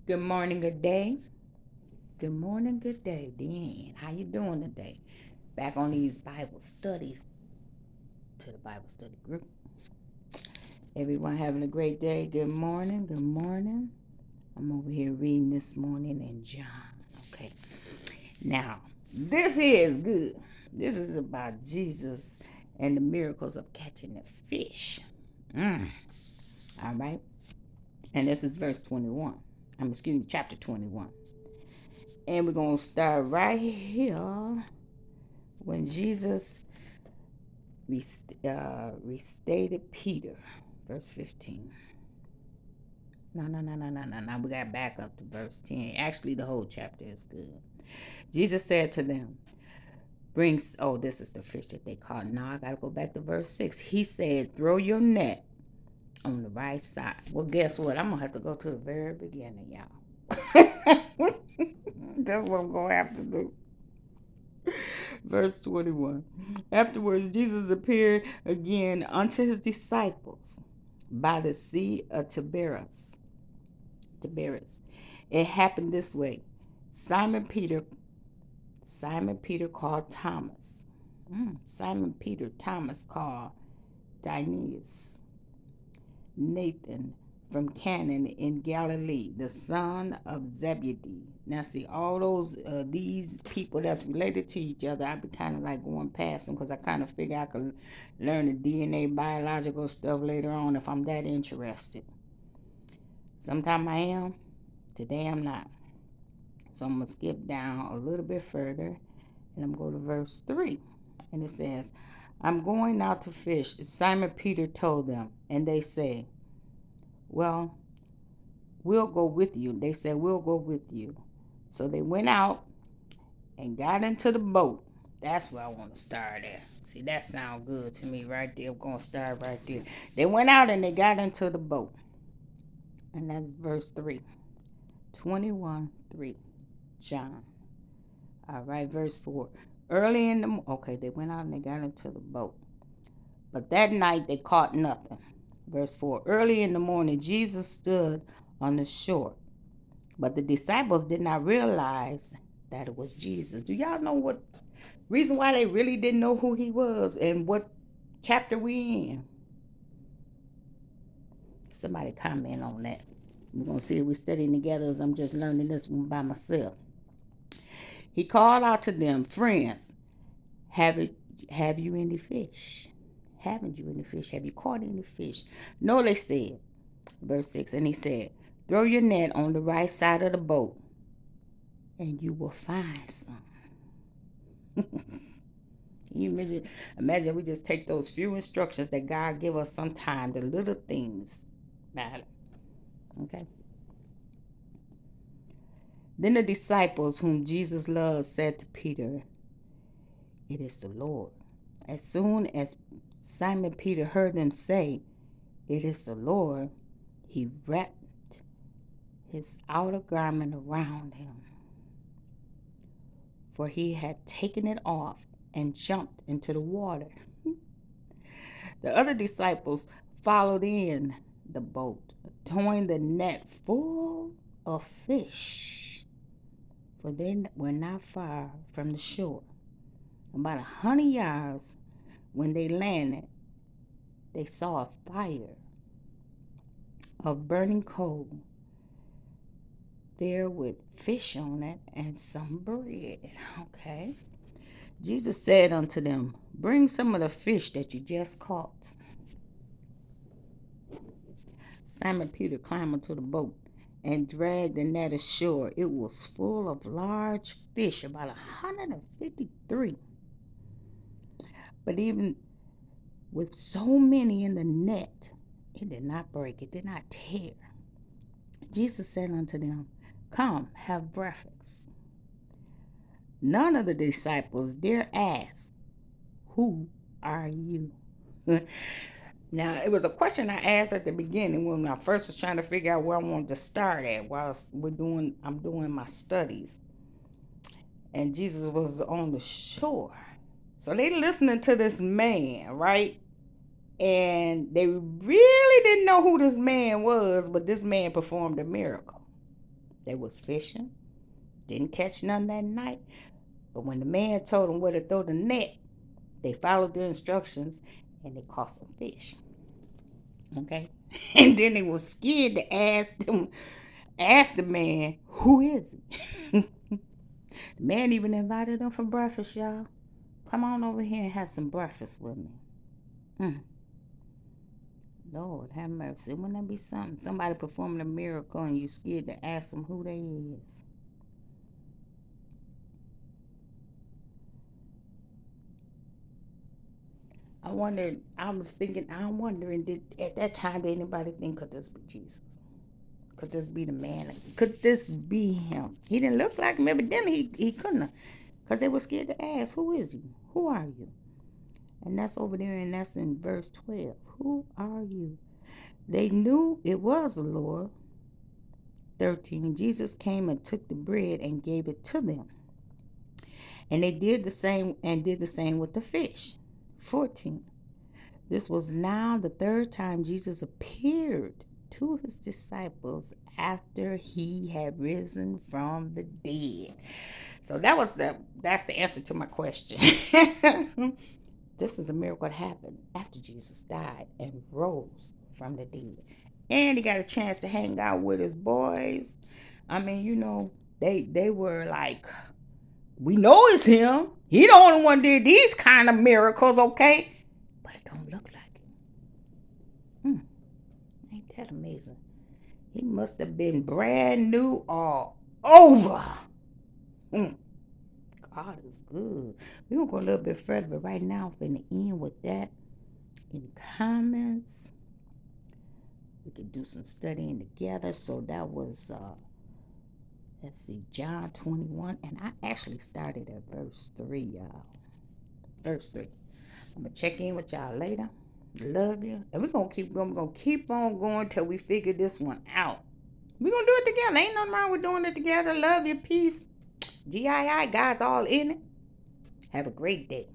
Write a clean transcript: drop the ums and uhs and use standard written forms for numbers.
Good morning, good day. Good morning, good day, Dan. How you doing today? Back on these Bible studies to the Bible study group. Everyone having a great day. Good morning, good morning. I'm over here reading this morning in John. Okay. Now, this here is good. This is about Jesus and the miracles of catching the fish. All right. And this is verse 21. Excuse me, chapter 21. And we're going to start right here when Jesus restated Peter, verse 15. No. We got to back up to verse 10. Actually, the whole chapter is good. Jesus said to them, this is the fish that they caught. Now I got to go back to verse 6. He said, throw your net on the right side. Well, guess what? I'm going to have to go to the very beginning, y'all. That's what I'm going to have to do. Verse 21. Afterwards, Jesus appeared again unto his disciples by the sea of Tiberias. It happened this way. Simon Peter called Thomas. Simon Peter, Thomas called Dionysius, Nathan from Cana in Galilee, the son of Zebedee. Now, see, all these people that's related to each other, I be kind of like going past them because I kind of figure I could learn the DNA, biological stuff later on if I'm that interested. Sometime I am, today I'm not. So I'm going to skip down a little bit further and I'm going to go to verse 3. And it says, I'm going out to fish. Simon Peter told them, and they say, well, we'll go with you. They said, we'll go with you. So they went out and got into the boat. That's where I want to start at. See, that sounds good to me right there. I'm going to start right there. They went out and they got into the boat. And that's verse 3. 21:3. John. All right, verse 4. They went out and they got into the boat. But that night they caught nothing. Verse 4. Early in the morning, Jesus stood on the shore. But the disciples did not realize that it was Jesus. Do y'all know what reason why they really didn't know who he was and what chapter we in? Somebody comment on that. We're going to see if we're studying together as I'm just learning this one by myself. He called out to them, friends, have you any fish? Haven't you any fish? Have you caught any fish? No, they said. Verse 6, and he said, throw your net on the right side of the boat and you will find some. Can you imagine we just take those few instructions that God give us sometime, the little things matter. Okay. Then the disciples whom Jesus loved said to Peter, it is the Lord. As soon as Simon Peter heard them say, it is the Lord, he wrapped his outer garment around him, for he had taken it off and jumped into the water. The other disciples followed in the boat, towing the net full of fish, for they were not far from the shore. About 100 yards when they landed, they saw a fire of burning coal there with fish on it and some bread. Okay. Jesus said unto them, bring some of the fish that you just caught. Simon Peter climbed into the boat and dragged the net ashore. It was full of large fish, about 153. But even with so many in the net, it did not break, it did not tear. Jesus said unto them, come, have breakfast. None of the disciples dare ask, who are you? Now, it was a question I asked at the beginning when I first was trying to figure out where I wanted to start at while I'm doing my studies. And Jesus was on the shore. So they listening to this man, right? And they really didn't know who this man was, but this man performed a miracle. They was fishing, didn't catch none that night. But when the man told them where to throw the net, they followed the instructions and they caught some fish. Okay? And then they was scared to ask the man, who is he? The man even invited them for breakfast, y'all. Come on over here and have some breakfast with me. Mm. Lord, have mercy. Wouldn't that be something? Somebody performing a miracle and you scared to ask them who they is. I'm wondering, did at that time did anybody think could this be Jesus? Could this be the man? Could this be him? He didn't look like him. Evidently, he couldn't have. Because they were scared to ask, who is he? Who are you? And that's over there, and that's in verse 12. Who are you? They knew it was the Lord. 13. Jesus came and took the bread and gave it to them. And they did the same with the fish. 14. This was now the third time Jesus appeared to his disciples after he had risen from the dead. So that's the answer to my question. This is a miracle that happened after Jesus died and rose from the dead. And he got a chance to hang out with his boys. I mean, they were like, we know it's him. He the only one did these kind of miracles, okay? But it don't look like it. Ain't that amazing? He must have been brand new all over. Mm. God is good. We're going to go a little bit further, but right now I'm going to end with that in comments. We could do some studying together. So that was, let's see, John 21. And I actually started at verse 3, y'all. Verse 3. I'm going to check in with y'all later. Love you. And we're going to keep going. We're going to keep on going till we figure this one out. We're going to do it together. Ain't nothing wrong with doing it together. Love you. Peace. GII. Guys all in it. Have a great day.